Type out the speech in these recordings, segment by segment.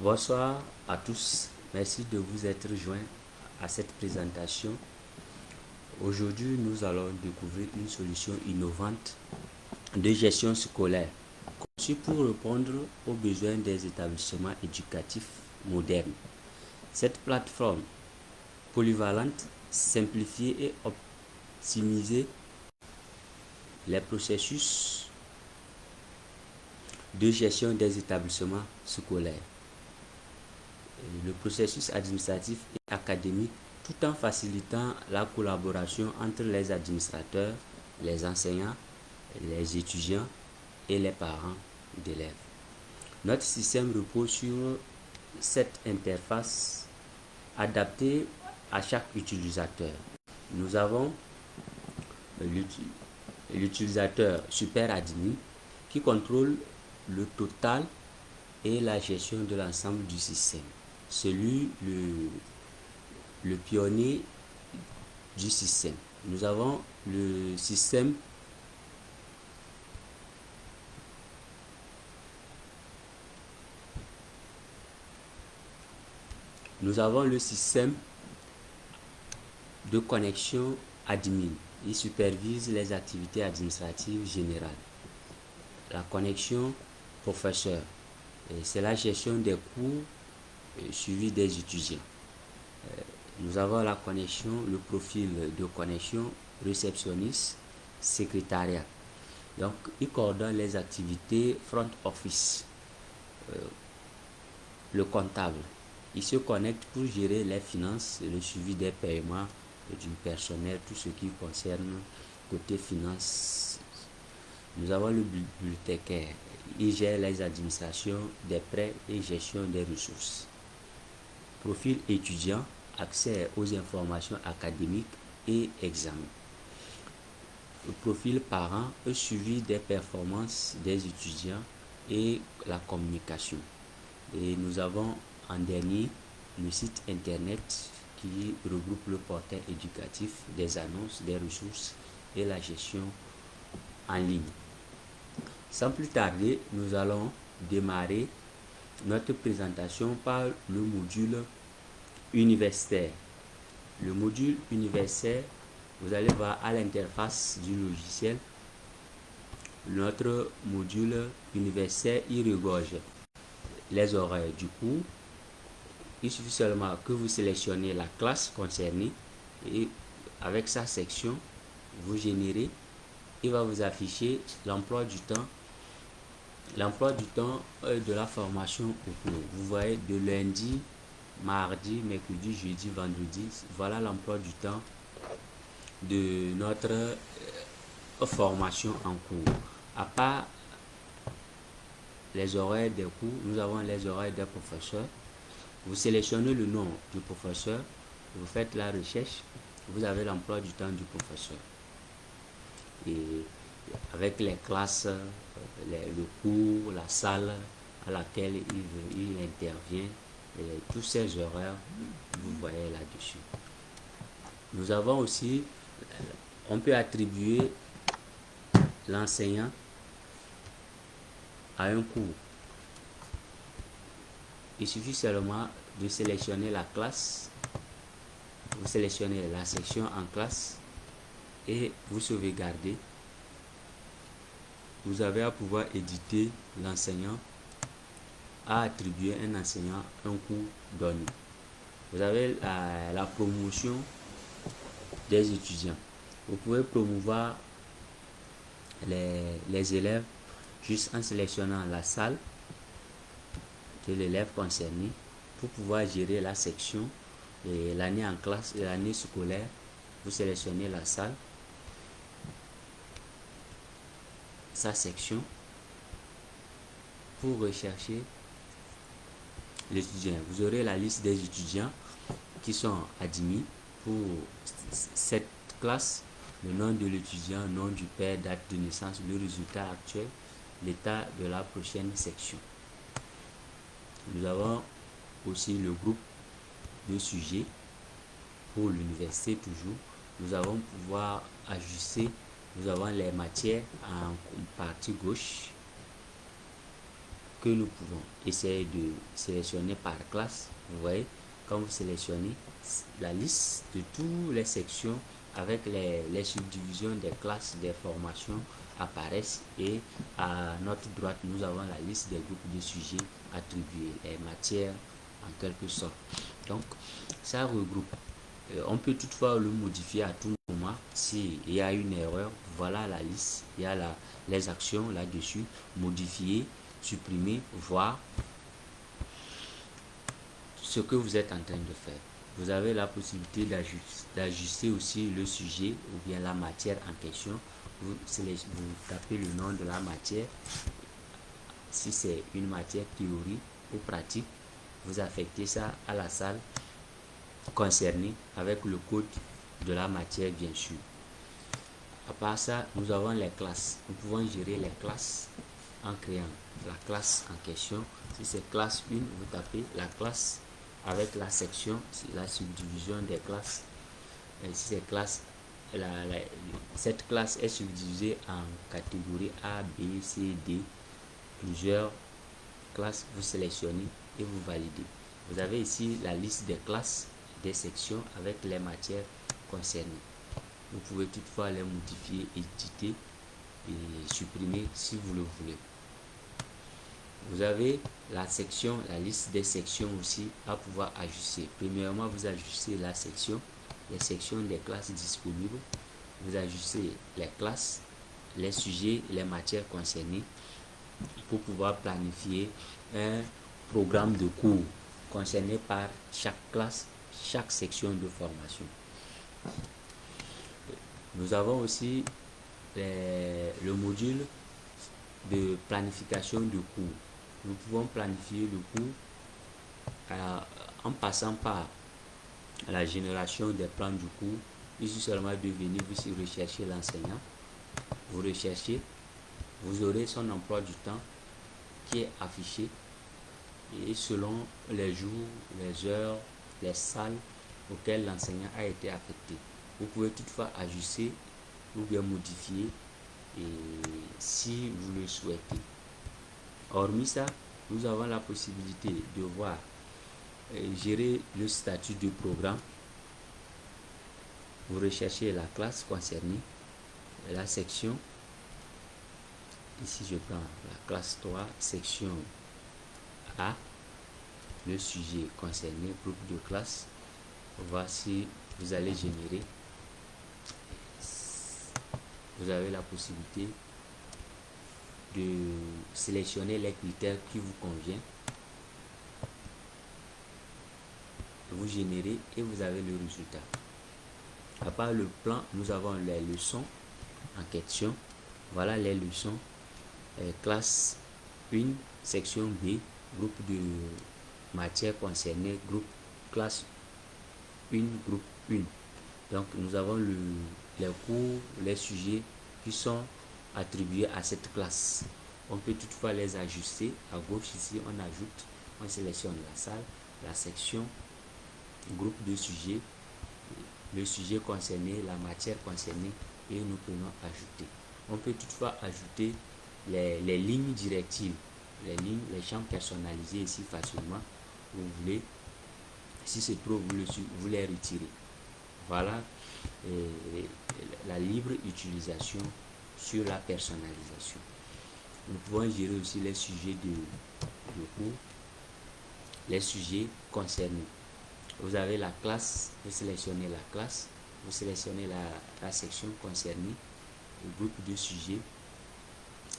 Bonsoir à tous. Merci de vous être joints à cette présentation. Aujourd'hui, nous allons découvrir une solution innovante de gestion scolaire conçue pour répondre aux besoins des établissements éducatifs modernes. Cette plateforme polyvalente simplifie et optimise les processus de gestion des établissements scolaires, le processus administratif et académique, tout en facilitant la collaboration entre les administrateurs, les enseignants, les étudiants et les parents d'élèves. Notre système repose sur cette interface adaptée à chaque utilisateur. Nous avons l'utilisateur super admin qui contrôle le total et la gestion de l'ensemble du système. Celui, le pionnier du système. Nous avons le système de connexion admin. Il supervise les activités administratives générales. La connexion professeur, c'est la gestion des cours suivis des étudiants. Nous avons la connexion, le profil de connexion réceptionniste, secrétariat. Donc, il coordonne les activités front office, le comptable. Il se connecte pour gérer les finances, le suivi des paiements du personnel, tout ce qui concerne côté finance. Nous avons le bibliothécaire. Il gère les administrations des prêts et gestion des ressources. Profil étudiant, accès aux informations académiques et examens. Le profil parent, le suivi des performances des étudiants et la communication. Et nous avons en dernier le site internet qui regroupe le portail éducatif, des annonces, des ressources et la gestion en ligne. Sans plus tarder, nous allons démarrer notre présentation par le module universitaire. Le module universitaire, vous allez voir à l'interface du logiciel, notre module universitaire, il regorge les horaires du cours. Il suffit seulement que vous sélectionnez la classe concernée et avec sa section, vous générez, il va vous afficher l'emploi du temps de la formation au cours. Vous voyez de lundi, mardi, mercredi, jeudi, vendredi. Voilà l'emploi du temps de notre formation en cours. À part les horaires des cours, nous avons les horaires des professeurs. Vous sélectionnez le nom du professeur, vous faites la recherche, vous avez l'emploi du temps du professeur. Et avec les classes, le cours, la salle à laquelle il intervient, et tous ces horaires, vous voyez là-dessus. Nous avons aussi, on peut attribuer l'enseignant à un cours. Il suffit seulement de sélectionner la classe, vous sélectionnez la section en classe et vous sauvegardez. Vous avez à pouvoir éditer l'enseignant à attribuer un enseignant un cours donné. Vous avez la promotion des étudiants. Vous pouvez promouvoir les élèves juste en sélectionnant la salle de l'élève concerné pour pouvoir gérer la section et l'année en classe et l'année scolaire. Vous sélectionnez la salle, sa section pour rechercher l'étudiant. Vous aurez la liste des étudiants qui sont admis pour cette classe, le nom de l'étudiant, nom du père, date de naissance, le résultat actuel, l'état de la prochaine section. Nous avons aussi le groupe de sujets pour l'université toujours. Nous allons pouvoir ajuster. Nous avons les matières en partie gauche. que nous pouvons essayer de sélectionner par classe. Vous voyez, quand vous sélectionnez la liste de toutes les sections avec les subdivisions des classes des formations apparaissent, et à notre droite nous avons la liste des groupes de sujets attribués, les matières en quelque sorte. Donc ça regroupe. On peut toutefois le modifier à tout moment s'il y a une erreur. Voilà la liste, il y a les actions là-dessus, modifier, supprimer, voir ce que vous êtes en train de faire. Vous avez la possibilité d'ajuster aussi le sujet ou bien la matière en question. Vous tapez le nom de la matière. Si c'est une matière théorie ou pratique, vous affectez ça à la salle concernée avec le code de la matière, bien sûr. À part ça, nous avons les classes. Nous pouvons gérer les classes en créant la classe en question. Si c'est classe 1, vous tapez la classe avec la section, la subdivision des classes. Et si c'est classe, cette classe est subdivisée en catégories A, B, C, D. Plusieurs classes, vous sélectionnez et vous validez. Vous avez ici la liste des classes, des sections avec les matières concernées. Vous pouvez toutefois les modifier, éditer et supprimer si vous le voulez. Vous avez la section, la liste des sections aussi à pouvoir ajuster. Premièrement, vous ajustez la section, les sections des classes disponibles. Vous ajustez les classes, les sujets, les matières concernées pour pouvoir planifier un programme de cours concerné par chaque classe, chaque section de formation. Nous avons aussi le module de planification de cours. Nous pouvons planifier le cours en passant par la génération des plans du cours. Il suffit seulement de venir vous rechercher l'enseignant. Vous recherchez, vous aurez son emploi du temps qui est affiché, et selon les jours, les heures, les salles auxquelles l'enseignant a été affecté. Vous pouvez toutefois ajuster ou bien modifier et si vous le souhaitez. Hormis ça, nous avons la possibilité de voir gérer le statut du programme. Vous recherchez la classe concernée, la section. Ici, je prends la classe 3, section A, le sujet concerné, groupe de classe. Voici, vous allez générer. Vous avez la possibilité de sélectionner les critères qui vous conviennent. Vous générez et vous avez le résultat. À part le plan, nous avons les leçons en question. Voilà les leçons. Classe 1, section B, groupe de matières concernées, groupe classe 1, groupe 1. Donc nous avons les cours, les sujets qui sont attribués à cette classe. On peut toutefois les ajuster. À gauche ici, on ajoute, on sélectionne la salle, la section, groupe de sujets, le sujet concerné, la matière concernée, et nous pouvons ajouter. On peut toutefois ajouter les lignes directives, les champs personnalisés ici facilement. Vous voulez, si c'est trop, vous les retirez. Voilà la libre utilisation sur la personnalisation. Nous pouvons gérer aussi les sujets de cours, les sujets concernés. Vous avez la classe, vous sélectionnez la classe, vous sélectionnez la section concernée, le groupe de sujets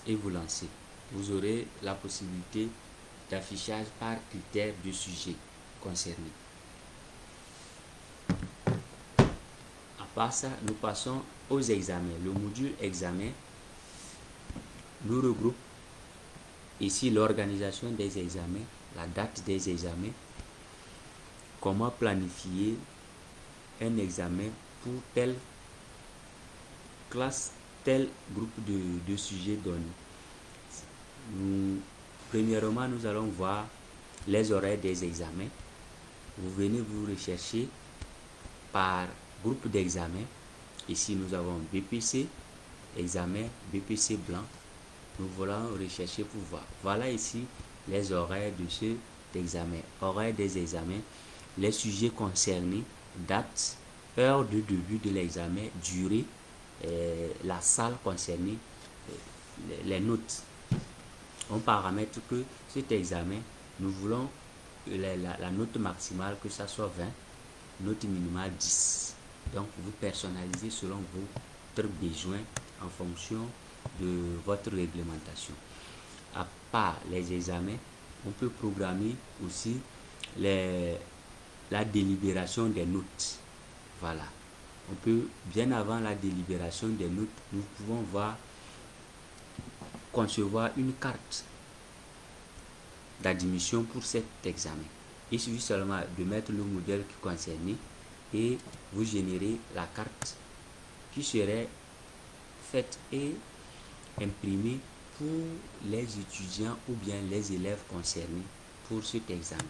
et vous lancez. Vous aurez la possibilité d'affichage par critère de sujet concerné. À part ça, nous passons aux examens. Le module examen nous regroupe ici l'organisation des examens, la date des examens, comment planifier un examen pour telle classe, tel groupe de sujets donnés. Premièrement, nous allons voir les horaires des examens. Vous venez vous rechercher par groupe d'examen. Ici, nous avons BPC, examen BPC blanc. Nous voulons rechercher pour voir. Voilà ici les horaires de cet examen. Horaires des examens, les sujets concernés, date, heure de début de l'examen, durée, la salle concernée, les notes. On paramètre que cet examen, nous voulons la note maximale, que ça soit 20, note minimale 10. Donc, vous personnalisez selon votre besoin en fonction de votre réglementation. À part les examens, on peut programmer aussi la délibération des notes. Voilà. On peut, bien avant la délibération des notes, nous pouvons concevoir une carte d'admission pour cet examen. Il suffit seulement de mettre le modèle qui concerne et vous générez la carte qui serait faite et imprimée pour les étudiants ou bien les élèves concernés pour cet examen.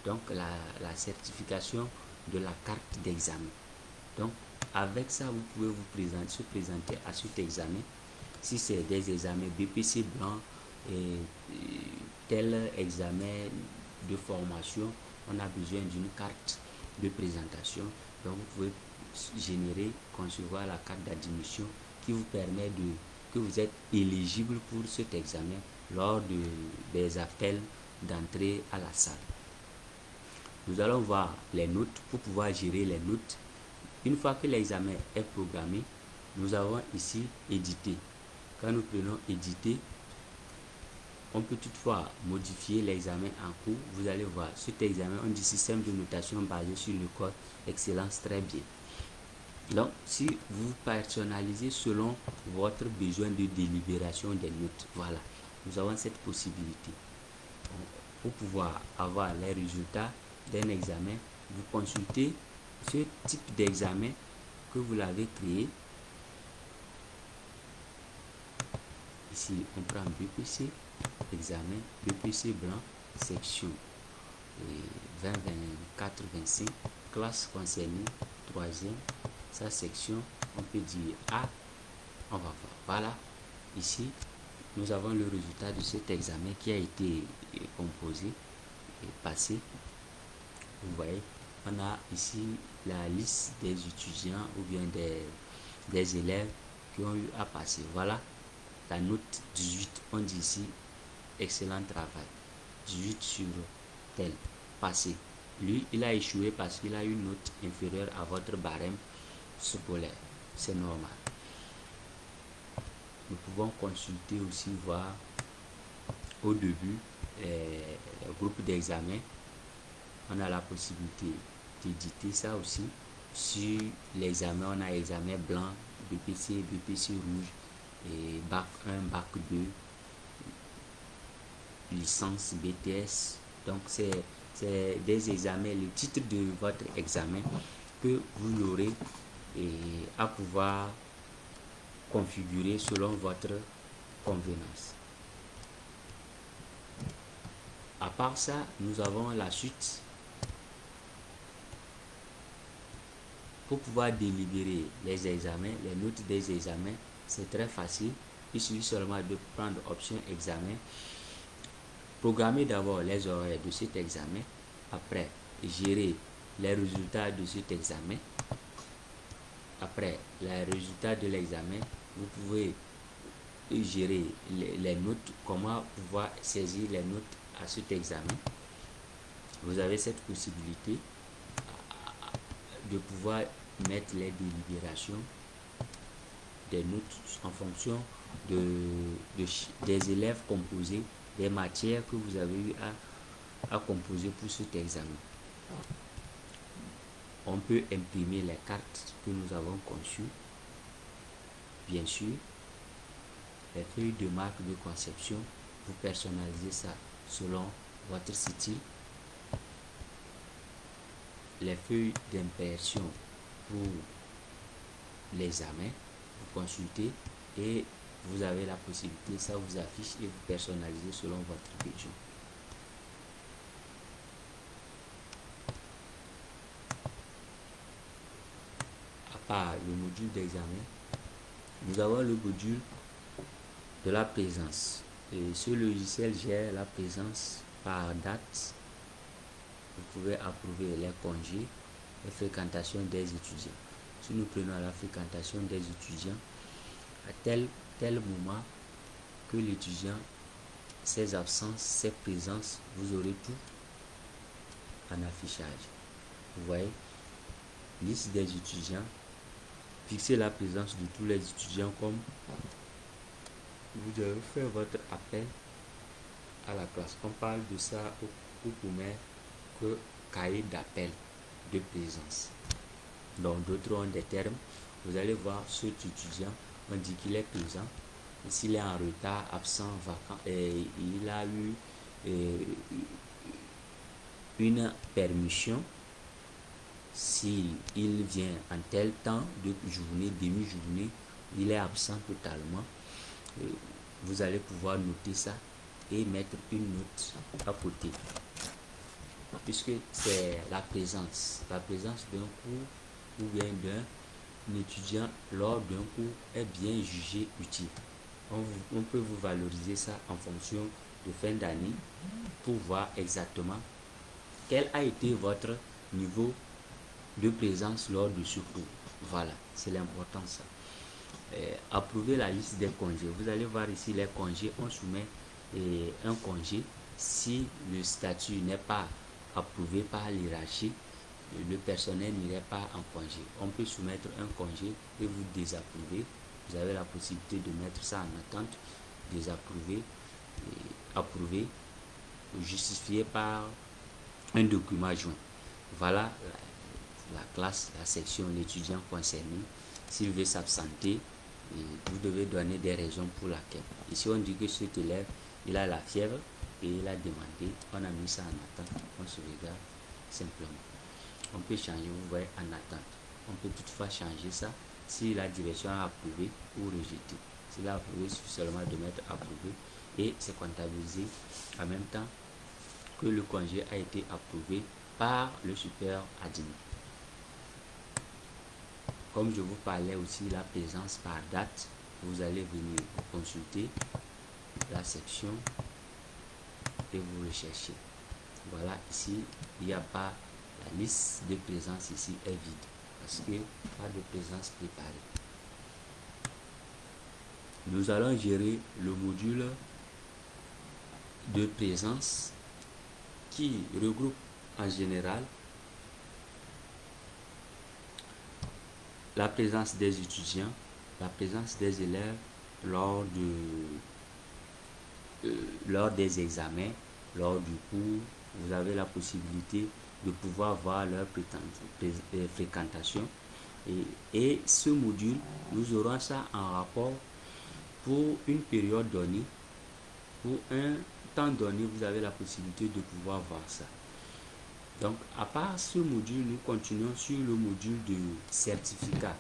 Donc la certification de la carte d'examen. Donc avec ça, vous pouvez se présenter à cet examen. Si c'est des examens BPC blanc et tel examen de formation, on a besoin d'une carte de présentation. Donc vous pouvez concevoir la carte d'admission qui vous permet que vous êtes éligible pour cet examen lors des appels d'entrée à la salle. Nous allons voir les notes pour pouvoir gérer les notes. Une fois que l'examen est programmé, nous avons ici éditer. Quand nous prenons éditer, on peut toutefois modifier l'examen en cours. Vous allez voir, cet examen, on dit système de notation basé sur le code excellence, très bien. Donc, si vous personnalisez selon votre besoin de délibération des notes, voilà, nous avons cette possibilité. Pour pouvoir avoir les résultats d'un examen, vous consultez ce type d'examen que vous l'avez créé. Ici, on prend BPC, examen, BPC blanc, section 20, 24, 25, classe concernée, troisième, sa section, on peut dire A, on va voir. Voilà, ici, nous avons le résultat de cet examen qui a été composé et passé. Vous voyez, on a ici la liste des étudiants ou bien des élèves qui ont eu à passer. Voilà, la note 18, on dit ici, excellent travail. 18 sur tel, passé. Lui, il a échoué parce qu'il a une note inférieure à votre barème scolaire. C'est normal. Nous pouvons consulter aussi, voir au début le groupe d'examen. On a la possibilité d'éditer ça aussi. Sur l'examen, on a examen blanc, BPC, BPC rouge, et bac 1, bac 2, licence BTS. Donc c'est des examens, le titre de votre examen que vous aurez à pouvoir configurer selon votre convenance. À part ça, nous avons la suite. Pour pouvoir délibérer les examens, les notes des examens, c'est très facile. Il suffit seulement de prendre option examen. Programmer d'abord les horaires de cet examen. Après, gérer les résultats de cet examen. Après les résultats de l'examen, vous pouvez gérer les notes, comment pouvoir saisir les notes à cet examen. Vous avez cette possibilité de pouvoir mettre les délibérations des notes en fonction des élèves composés, des matières que vous avez eu à composer pour cet examen. On peut imprimer les cartes que nous avons conçues. Bien sûr, les feuilles de marque de conception, vous personnalisez ça selon votre style. Les feuilles d'impression pour l'examen, vous consultez et vous avez la possibilité, ça vous affiche et vous personnalisez selon votre besoin. À part le module d'examen, nous avons le module de la présence. Et ce logiciel gère la présence par date. Vous pouvez approuver les congés, les fréquentations des étudiants. Si nous prenons la fréquentation des étudiants, à tel moment que l'étudiant, ses absences, ses présences, vous aurez tout en affichage. Vous voyez, liste des étudiants, fixer la présence de tous les étudiants comme vous devez faire votre appel à la classe. On parle de ça au primaire que cahier d'appel de présence. Donc d'autres ont des termes. Vous allez voir cet étudiant, on dit qu'il est présent. S'il est en retard, absent, vacant, et il a eu une permission, s'il vient en tel temps de journée, demi-journée, il est absent totalement, vous allez pouvoir noter ça et mettre une note à côté. Puisque c'est la présence d'un cours ou bien d'un étudiant lors d'un cours est bien jugé utile. On peut vous valoriser ça en fonction de fin d'année pour voir exactement quel a été votre niveau de présence lors de ce cours. Voilà, c'est l'important ça. Approuver la liste des congés. Vous allez voir ici les congés. On soumet un congé. Si le statut n'est pas approuvé par l'hiérarchie, le personnel n'irait pas en congé. On peut soumettre un congé et vous désapprouver. Vous avez la possibilité de mettre ça en attente, désapprouver, approuver, justifié par un document joint. Voilà la classe, la section, l'étudiant concerné. S'il veut s'absenter, vous devez donner des raisons pour laquelle. Ici, on dit que cet élève, il a la fièvre et il a demandé, on a mis ça en attente, on se regarde simplement. On peut changer, vous voyez, en attente. On peut toutefois changer ça si la direction a approuvé ou rejeté. S'il a approuvé, il suffit seulement de mettre approuvé et c'est comptabilisé en même temps que le congé a été approuvé par le supérieur admis. Comme je vous parlais aussi la présence par date, vous allez venir consulter la section et vous recherchez. Voilà, ici, il n'y a pas la liste de présence ici est vide parce que pas de présence préparée. Nous allons gérer le module de présence qui regroupe en général la présence des étudiants, la présence des élèves lors des examens, lors du cours. Vous avez la possibilité de pouvoir voir leur fréquentation. Et ce module, nous aurons ça en rapport pour une période donnée. Pour un temps donné, vous avez la possibilité de pouvoir voir ça. Donc, à part ce module, nous continuons sur le module de certificat.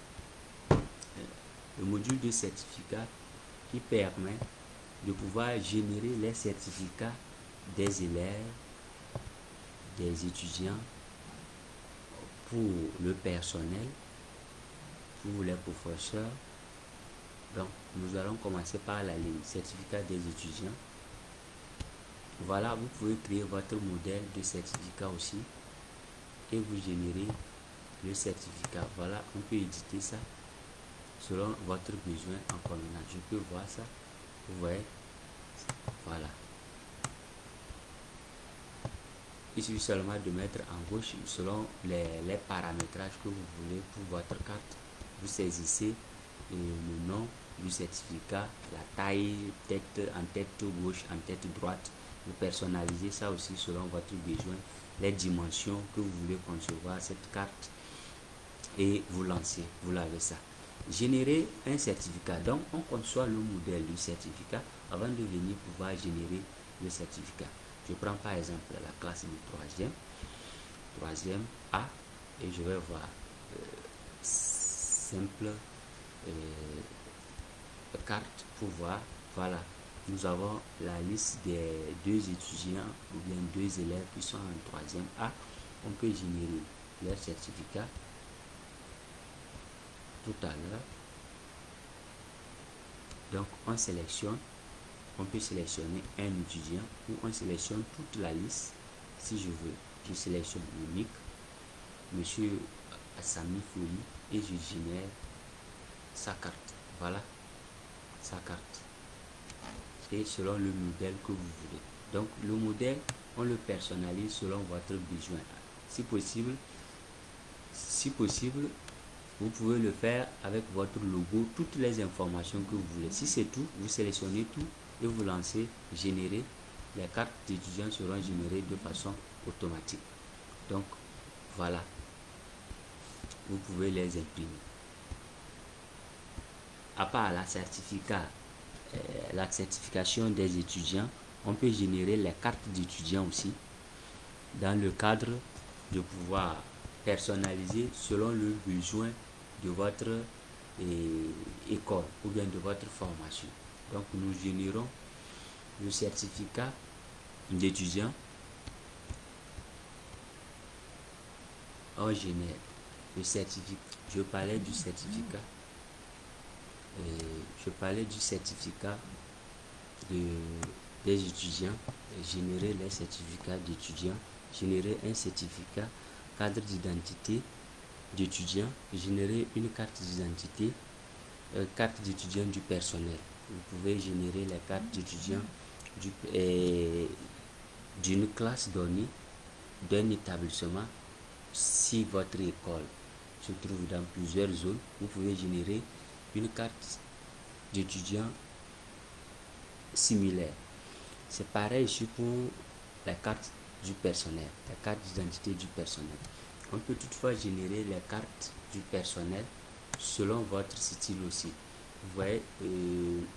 Le module de certificat qui permet de pouvoir générer les certificats des élèves, des étudiants, pour le personnel, pour les professeurs. Donc, nous allons commencer par la ligne certificat des étudiants. Voilà, vous pouvez créer votre modèle de certificat aussi et vous générez le certificat. Voilà, on peut éditer ça selon votre besoin en convenant. Je peux voir ça, vous voyez, voilà. Il suffit seulement de mettre en gauche selon les paramétrages que vous voulez pour votre carte. Vous saisissez le nom du certificat, la taille, en tête gauche, en tête droite. Vous personnalisez ça aussi selon votre besoin, les dimensions que vous voulez concevoir cette carte et vous lancez, vous l'avez ça. Générer un certificat. Donc, on conçoit le modèle du certificat avant de venir pouvoir générer le certificat. Je prends par exemple la classe du troisième A et je vais voir simple carte pour voir. Voilà, nous avons la liste des 2 étudiants ou bien 2 élèves qui sont en troisième A. On peut générer leur certificat tout à l'heure. Donc on sélectionne, on peut sélectionner un étudiant ou on sélectionne toute la liste. Si je veux, je sélectionne le NIC, Monsieur Assami Fouli, et je génère sa carte. Voilà sa carte. Et selon le modèle que vous voulez. Donc le modèle, on le personnalise selon votre besoin. Si possible, vous pouvez le faire avec votre logo, toutes les informations que vous voulez. Si c'est tout, vous sélectionnez tout et vous lancez générer. Les cartes d'étudiants seront générées de façon automatique. Donc voilà, vous pouvez les imprimer. À part la certification des étudiants, on peut générer les cartes d'étudiants aussi dans le cadre de pouvoir personnaliser selon le besoin de votre école ou bien de votre formation. Donc nous générons le certificat d'étudiant. On génère le certificat. Je parlais du certificat des étudiants. Générer les certificats d'étudiants, générer un certificat cadre d'identité d'étudiant, générer une carte d'identité, carte d'étudiant du personnel. Vous pouvez générer les cartes d'étudiants d'une classe donnée, d'un établissement. Si votre école se trouve dans plusieurs zones, vous pouvez générer une carte d'étudiant similaire. C'est pareil ici pour la carte du personnel, la carte d'identité du personnel. On peut toutefois générer les cartes du personnel selon votre style aussi. Vous voyez,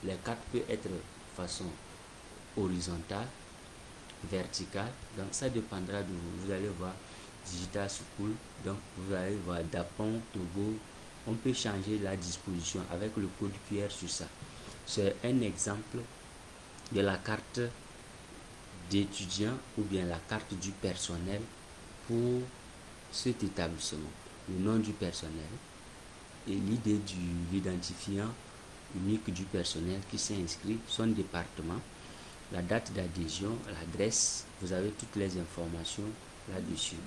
les cartes peuvent être de façon horizontale, verticale. Donc ça dépendra de vous. Vous allez voir Digital School, donc vous allez voir Dapon, Togo. On peut changer la disposition avec le code QR sur ça. C'est un exemple de la carte d'étudiant ou bien la carte du personnel pour cet établissement. Le nom du personnel et l'idée de l'identifiant unique du personnel qui s'est inscrit, son département, la date d'adhésion, l'adresse. Vous avez toutes les informations là-dessus.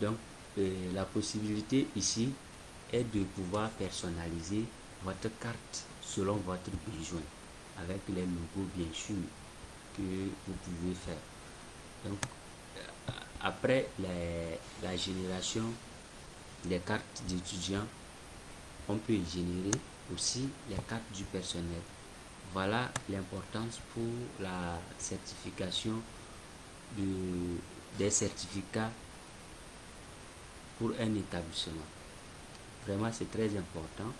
Donc la possibilité ici est de pouvoir personnaliser votre carte selon votre besoin avec les logos bien sûr que vous pouvez faire. Donc après la génération des cartes d'étudiants, on peut générer aussi les cartes du personnel. Voilà l'importance pour la certification des certificats pour un établissement. Vraiment, c'est très important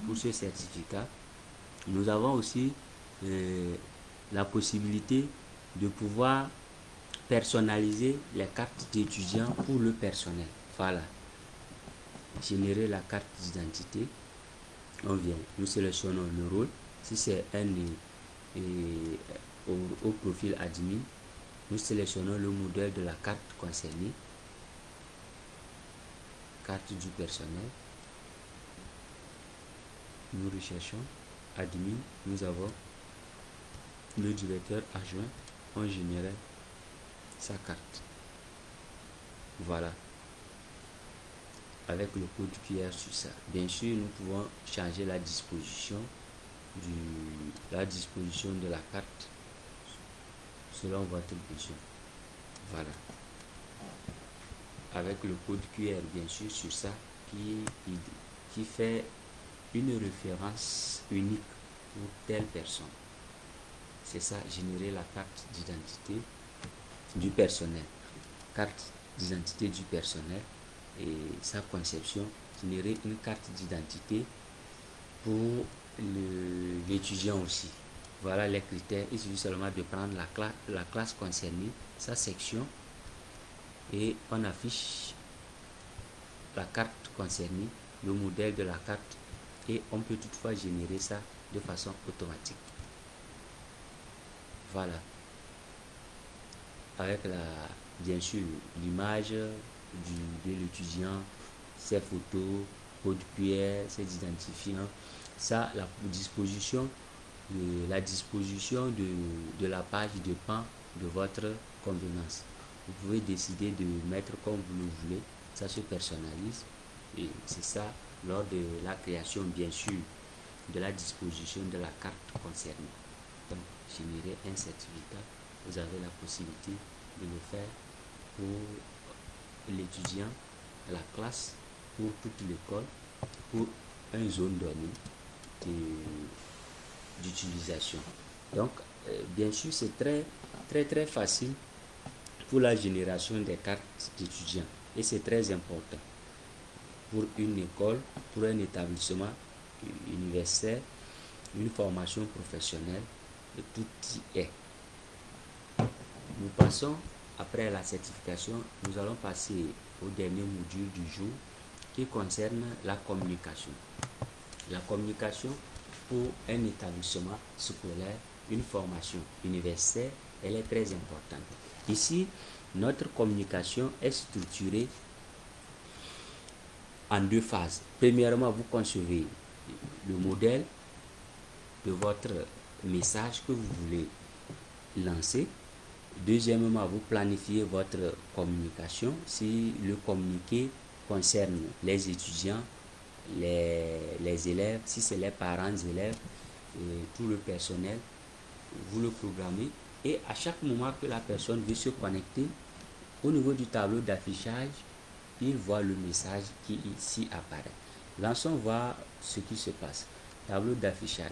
pour ce certificat. Nous avons aussi la possibilité de pouvoir personnaliser les cartes d'étudiants pour le personnel. Voilà. Générer la carte d'identité. On vient, nous sélectionnons le rôle. Si c'est un au profil admin, nous sélectionnons le modèle de la carte concernée. Carte du personnel. Nous recherchons admin. Nous avons le directeur adjoint. On génère sa carte. Voilà. Avec le code QR sur ça. Bien sûr, nous pouvons changer la disposition de la carte selon votre besoin. Voilà. Avec le code QR, bien sûr, sur ça, qui fait une référence unique pour telle personne. C'est ça, générer la carte d'identité du personnel. Carte d'identité du personnel et sa conception, générer une carte d'identité pour l'étudiant aussi. Voilà les critères. Il suffit seulement de prendre la classe concernée, sa section, et on affiche la carte concernée, le modèle de la carte, et on peut toutefois générer ça de façon automatique. Voilà. Avec bien sûr l'image de l'étudiant, ses photos, code QR, ces identifiants. Ça, la disposition de la page dépend de votre convenance. Vous pouvez décider de mettre comme vous le voulez, ça se personnalise et c'est ça lors de la création bien sûr de la disposition de la carte concernée. Donc générer un certificat, vous avez la possibilité de le faire pour l'étudiant, la classe, pour toute l'école, pour une zone donnée d'utilisation. Donc bien sûr c'est très facile pour la génération des cartes d'étudiants et c'est très important pour une école, pour un établissement universitaire, une formation professionnelle, et tout y est. Nous passons, après la certification, nous allons passer au dernier module du jour qui concerne la communication. La communication pour un établissement scolaire, une formation universitaire, elle est très importante. Ici, notre communication est structurée en deux phases. Premièrement, vous concevez le modèle de votre message que vous voulez lancer. Deuxièmement, vous planifiez votre communication. Si le communiqué concerne les étudiants, les élèves, si c'est les parents élèves, tout le personnel, vous le programmez. Et à chaque moment que la personne veut se connecter, au niveau du tableau d'affichage, il voit le message qui ici apparaît. Lançons voir ce qui se passe. Tableau d'affichage.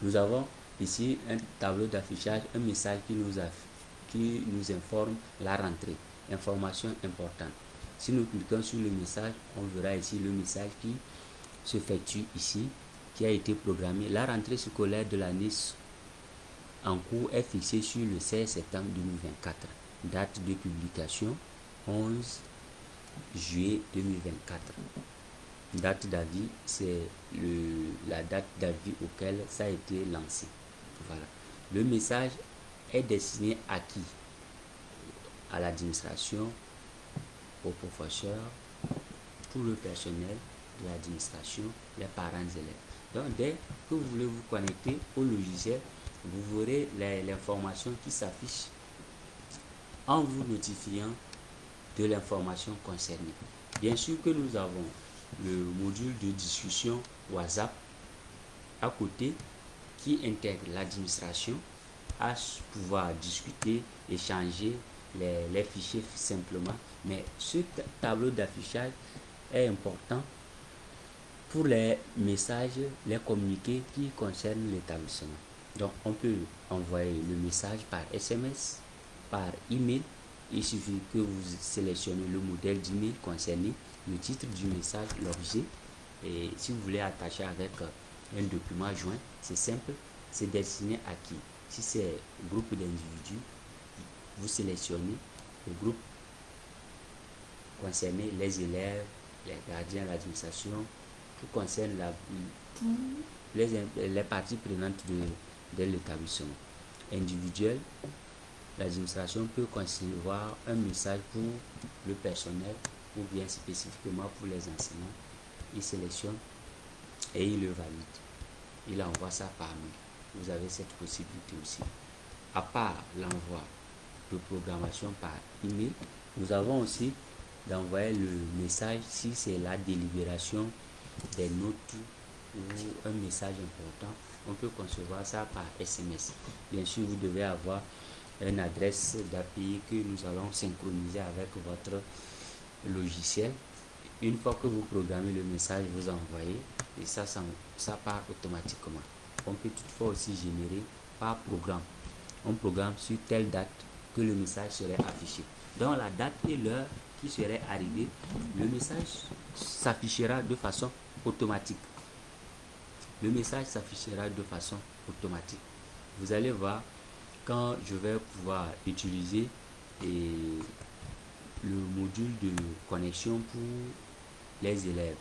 Nous avons ici un tableau d'affichage, un message qui nous informe la rentrée. Information importante. Si nous cliquons sur le message, on verra ici le message qui s'effectue ici, qui a été programmé. La rentrée scolaire de l'année en cours est fixée sur le 16 septembre 2024. Date de publication 11 juillet 2024. Date d'avis, c'est la date d'avis auquel ça a été lancé. Voilà. Le message est destiné à qui? À l'administration, aux professeurs, tout le personnel de l'administration, les parents élèves. Donc dès que vous voulez vous connecter au logiciel, vous verrez l'information qui s'affiche en vous notifiant de l'information concernée. Bien sûr que nous avons le module de discussion WhatsApp à côté qui intègre l'administration à pouvoir discuter, échanger les fichiers simplement. Mais ce tableau d'affichage est important pour les messages, les communiqués qui concernent l'établissement. Donc on peut envoyer le message par SMS, par email. Il suffit que vous sélectionnez le modèle d'email concerné, le titre du message, l'objet. Et si vous voulez attacher avec un document joint, c'est simple. C'est destiné à qui? Si c'est un groupe d'individus, vous sélectionnez le groupe concerné, les élèves, les gardiens, l'administration, tout concerne les parties prenantes de l'établissement. Individuel, l'administration peut concevoir un message pour le personnel ou bien spécifiquement pour les enseignants. Il sélectionne et il le valide. Il envoie ça par mail. Vous avez cette possibilité aussi. À part l'envoi de programmation par email, nous avons aussi d'envoyer le message si c'est la délibération des notes ou un message important. On peut concevoir ça par SMS. Bien sûr, vous devez avoir une adresse d'API que nous allons synchroniser avec votre logiciel. Une fois que vous programmez le message, vous envoyez et ça part automatiquement. On peut toutefois aussi générer par programme. On programme sur telle date que le message serait affiché. Dans la date et l'heure qui serait arrivée, le message s'affichera de façon automatique. Le message s'affichera de façon automatique. Vous allez voir quand je vais pouvoir utiliser le module de connexion pour les élèves.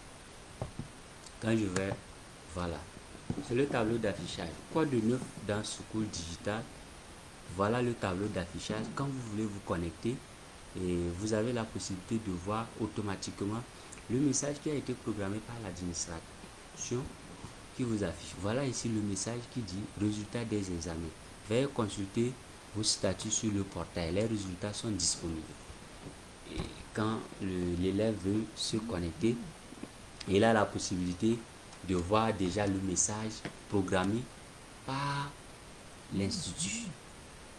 Quand je vais, voilà, c'est le tableau d'affichage. Quoi de neuf dans School Digital? Voilà le tableau d'affichage. Quand vous voulez vous connecter, et vous avez la possibilité de voir automatiquement le message qui a été programmé par l'administration qui vous affiche. Voilà ici le message qui dit résultats des examens. Veuillez consulter vos statuts sur le portail. Les résultats sont disponibles. Et quand l'élève veut se connecter, il a la possibilité de voir déjà le message programmé par l'institut.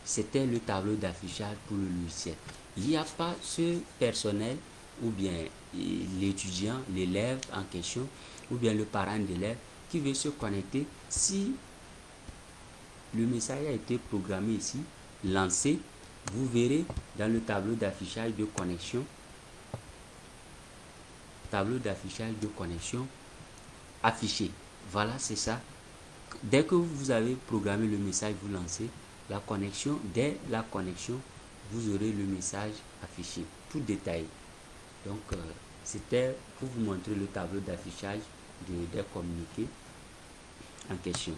C'était le tableau d'affichage pour le logiciel. Il n'y a pas ce personnel ou bien l'étudiant, l'élève en question ou bien le parent d'élève qui veut se connecter. Si le message a été programmé ici, lancé, vous verrez dans le tableau d'affichage de connexion, affiché. Voilà, c'est ça. Dès que vous avez programmé le message, vous lancez la connexion. Dès la connexion, vous aurez le message affiché, tout détaillé. Donc, c'était pour vous montrer le tableau d'affichage des communiqués en question.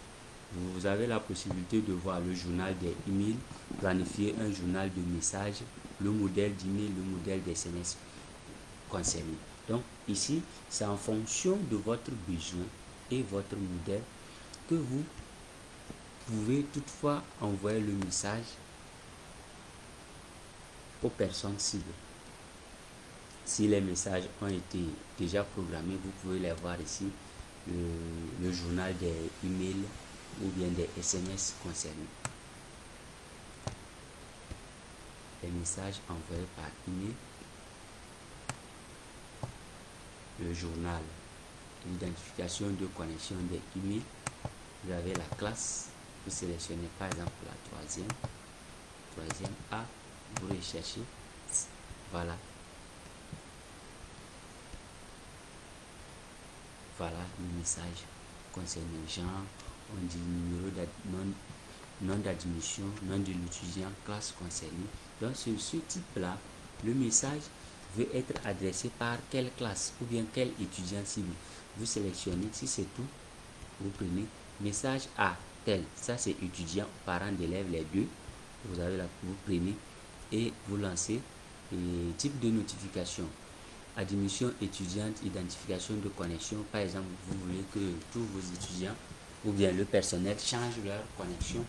Vous avez la possibilité de voir le journal des emails, planifier un journal de messages, le modèle d'email, le modèle d'SMS concerné. Donc, ici, c'est en fonction de votre besoin et votre modèle que vous pouvez toutefois envoyer le message aux personnes cibles. Si les messages ont été déjà programmés, vous pouvez les voir ici, le journal des emails ou bien des SMS concernés. Les messages envoyés par email, le journal, l'identification de connexion des emails. Vous avez la classe, vous sélectionnez par exemple la troisième A, vous recherchez, voilà. Voilà le message concernant genre, on dit numéro nom d'admission, nom de l'étudiant, classe concernée. Donc ce type-là, le message veut être adressé par quelle classe ou bien quel étudiant cible. Vous sélectionnez, si c'est tout, vous prenez message à tel, ça c'est étudiant, parent d'élève, les deux. Vous prenez et vous lancez type de notification. Admission étudiante, identification de connexion. Par exemple, vous voulez que tous vos étudiants ou bien le personnel changent leur connexion,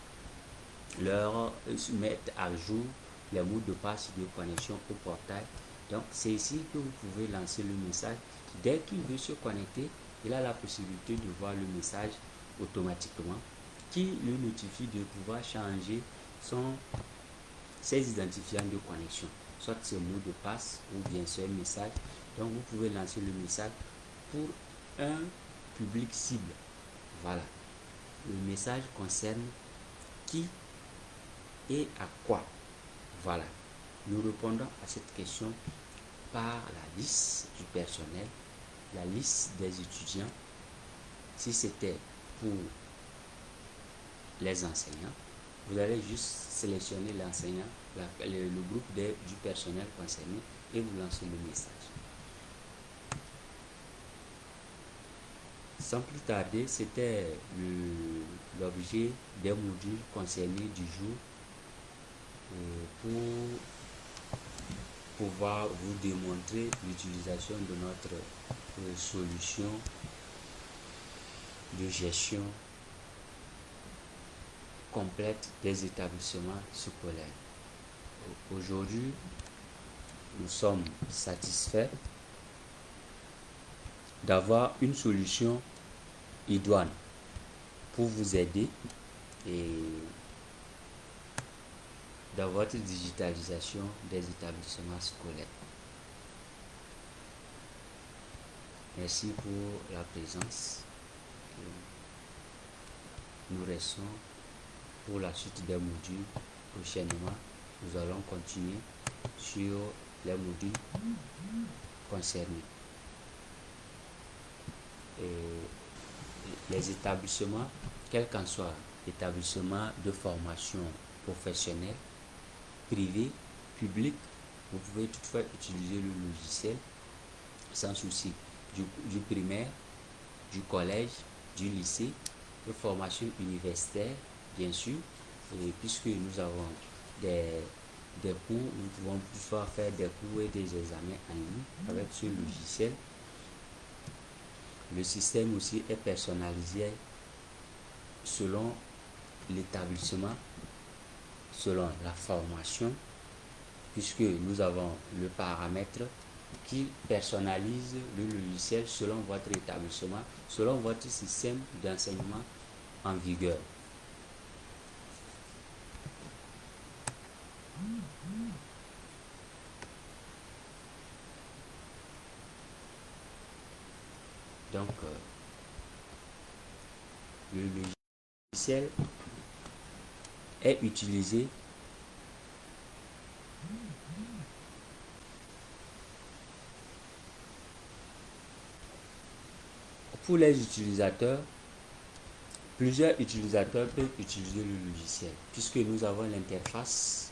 mettent à jour les mots de passe de connexion au portail. Donc, c'est ici que vous pouvez lancer le message. Dès qu'il veut se connecter, il a la possibilité de voir le message automatiquement qui lui notifie de pouvoir changer ses identifiants de connexion, soit ses mots de passe ou bien ce message. Donc vous pouvez lancer le message pour un public cible. Voilà. Le message concerne qui et à quoi. Voilà. Nous répondons à cette question par la liste du personnel, la liste des étudiants. Si c'était pour les enseignants, vous allez juste sélectionner l'enseignant, le groupe du personnel concerné et vous lancez le message. Sans plus tarder, c'était l'objet des modules concernés du jour pour pouvoir vous démontrer l'utilisation de notre solution de gestion complète des établissements scolaires. Aujourd'hui, nous sommes satisfaits d'avoir une solution idoine pour vous aider et dans votre digitalisation des établissements scolaires. Merci pour la présence. Nous restons pour la suite des modules. Prochainement, nous allons continuer sur les modules concernés. Et les établissements, quel qu'en soit établissement de formation professionnelle, privé, public, vous pouvez toutefois utiliser le logiciel sans souci. Du primaire, du collège, du lycée, de formation universitaire, bien sûr, et puisque nous avons des cours, nous pouvons toutefois faire des cours et des examens en ligne avec ce logiciel. Le système aussi est personnalisé selon l'établissement, selon la formation, puisque nous avons le paramètre qui personnalise le logiciel selon votre établissement, selon votre système d'enseignement en vigueur. Donc, le logiciel est utilisé pour les utilisateurs. Plusieurs utilisateurs peuvent utiliser le logiciel puisque nous avons l'interface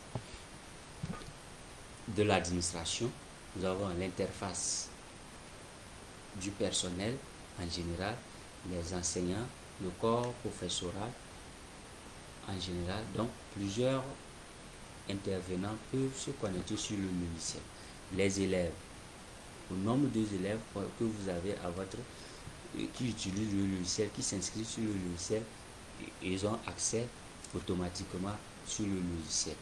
de l'administration, nous avons l'interface du personnel en général, les enseignants, le corps professoral en général. Donc, plusieurs intervenants peuvent se connecter sur le logiciel. Les élèves, au nombre d'élèves que vous avez à votre qui utilisent le logiciel, qui s'inscrivent sur le logiciel, ils ont accès automatiquement sur le logiciel.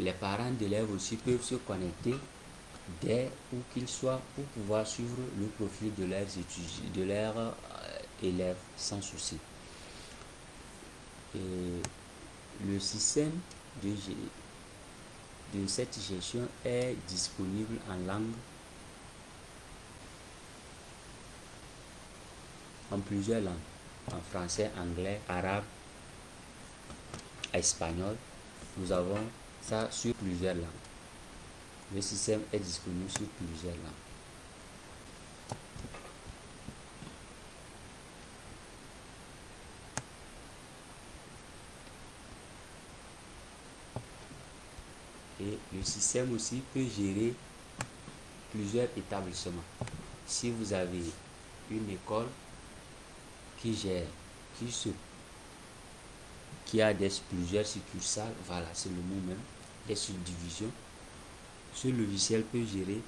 Les parents d'élèves aussi peuvent se connecter dès où qu'ils soient pour pouvoir suivre le profil de leurs élèves sans souci. Et le système de cette gestion est disponible en langue, en plusieurs langues, en français, anglais, arabe, espagnol. Nous avons ça sur plusieurs langues. Le système est disponible sur plusieurs langues. Et le système aussi peut gérer plusieurs établissements. Si vous avez une école qui a plusieurs succursales, voilà, c'est le mot même, des subdivisions, ce logiciel peut gérer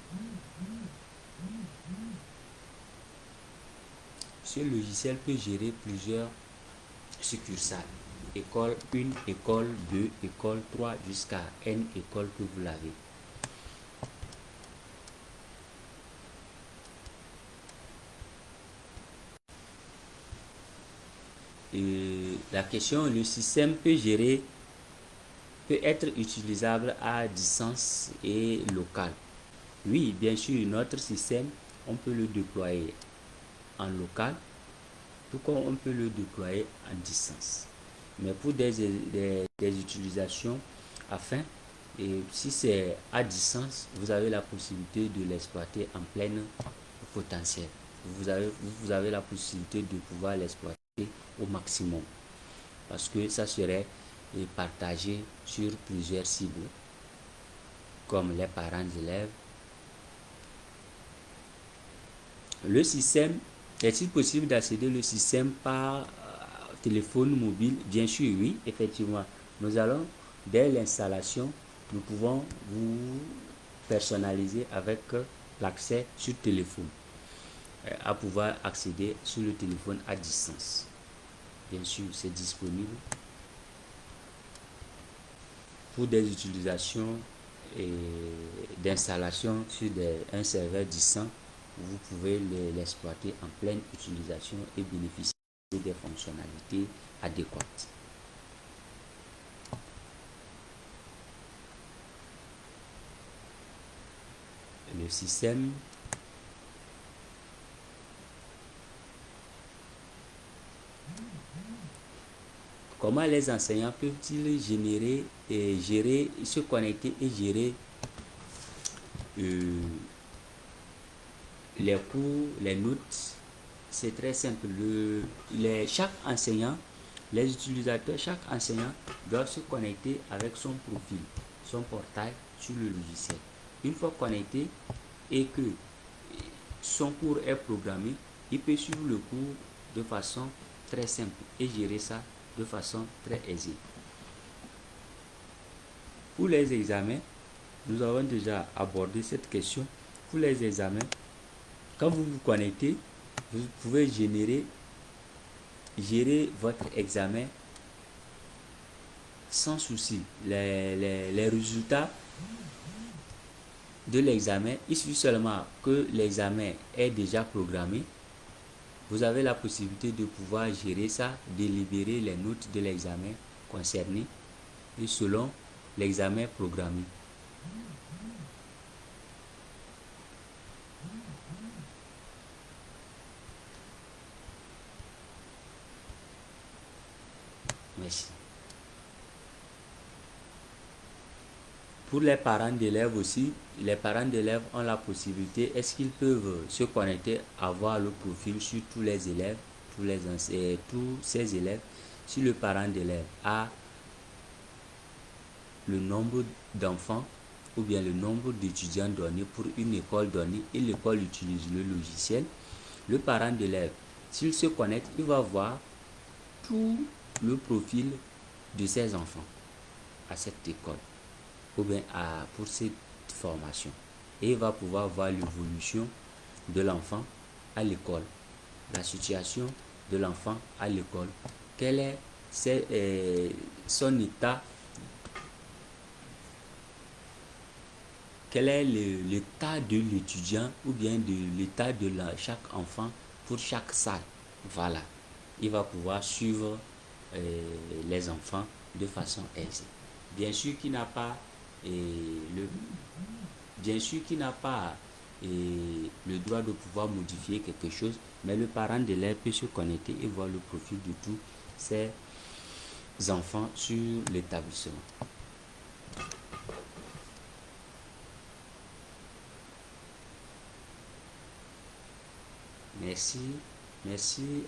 plusieurs succursales. École 1, école 2, école 3, jusqu'à N écoles que vous l'avez. Et la question, le système peut être utilisable à distance et local. Oui, bien sûr, notre système, on peut le déployer en local, tout comme on peut le déployer en distance. Mais pour des utilisations et si c'est à distance, vous avez la possibilité de l'exploiter en plein potentiel. Vous avez la possibilité de pouvoir l'exploiter au maximum, parce que ça serait partagé sur plusieurs cibles, comme les parents d'élèves. Le système, est-il possible d'accéder au système par téléphone mobile? Bien sûr, oui, effectivement. Nous allons, dès l'installation, nous pouvons vous personnaliser avec l'accès sur téléphone, à pouvoir accéder sur le téléphone à distance. Bien sûr, c'est disponible pour des utilisations et d'installation sur un serveur distant. Vous pouvez l'exploiter en pleine utilisation et bénéficier des fonctionnalités adéquates. Le système comment les enseignants peuvent-ils gérer, se connecter et gérer les cours, les notes? C'est très simple. Chaque enseignant, les utilisateurs, chaque enseignant doit se connecter avec son profil, son portail sur le logiciel. Une fois connecté et que son cours est programmé, il peut suivre le cours de façon très simple et gérer ça de façon très aisée. Pour les examens, nous avons déjà abordé cette question. pour les examens, quand vous vous connectez, vous pouvez gérer votre examen sans souci. Les résultats de l'examen, il suffit seulement que l'examen est déjà programmé. Vous avez la possibilité de pouvoir gérer ça, délibérer les notes de l'examen concerné et selon l'examen programmé. Merci. Pour les parents d'élèves aussi, les parents d'élèves ont la possibilité, est-ce qu'ils peuvent se connecter, avoir le profil sur tous les élèves, tous ces élèves. Si le parent d'élève a le nombre d'enfants ou bien le nombre d'étudiants donnés pour une école donnée et l'école utilise le logiciel, le parent d'élève, s'il se connecte, il va voir tout le profil de ses enfants à cette école ou bien pour cette formation, et il va pouvoir voir l'évolution de l'enfant à l'école, la situation de l'enfant à l'école, quel est son état, quel est l'état de l'étudiant ou bien de l'état de chaque enfant pour chaque salle. Voilà, il va pouvoir suivre les enfants de façon aisée. Bien sûr qu'il n'a pas le droit de pouvoir modifier quelque chose, mais le parent d'élève peut se connecter et voir le profil de tous ses enfants sur l'établissement. Merci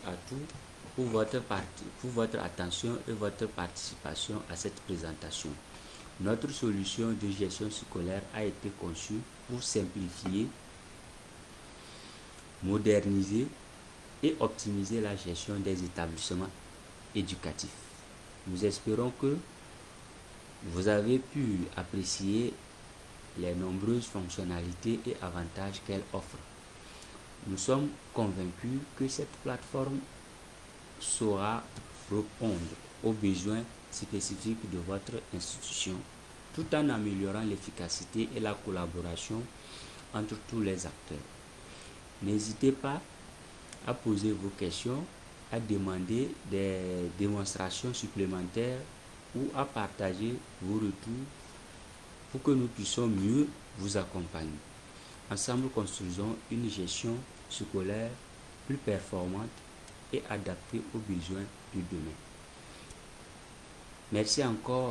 à tous pour votre attention et votre participation à cette présentation. Notre solution de gestion scolaire a été conçue pour simplifier, moderniser et optimiser la gestion des établissements éducatifs. Nous espérons que vous avez pu apprécier les nombreuses fonctionnalités et avantages qu'elle offre. Nous sommes convaincus que cette plateforme saura répondre aux besoins spécifiques de votre institution tout en améliorant l'efficacité et la collaboration entre tous les acteurs. N'hésitez pas à poser vos questions, à demander des démonstrations supplémentaires ou à partager vos retours pour que nous puissions mieux vous accompagner. Ensemble, construisons une gestion scolaire plus performante et adaptée aux besoins du demain. Merci encore.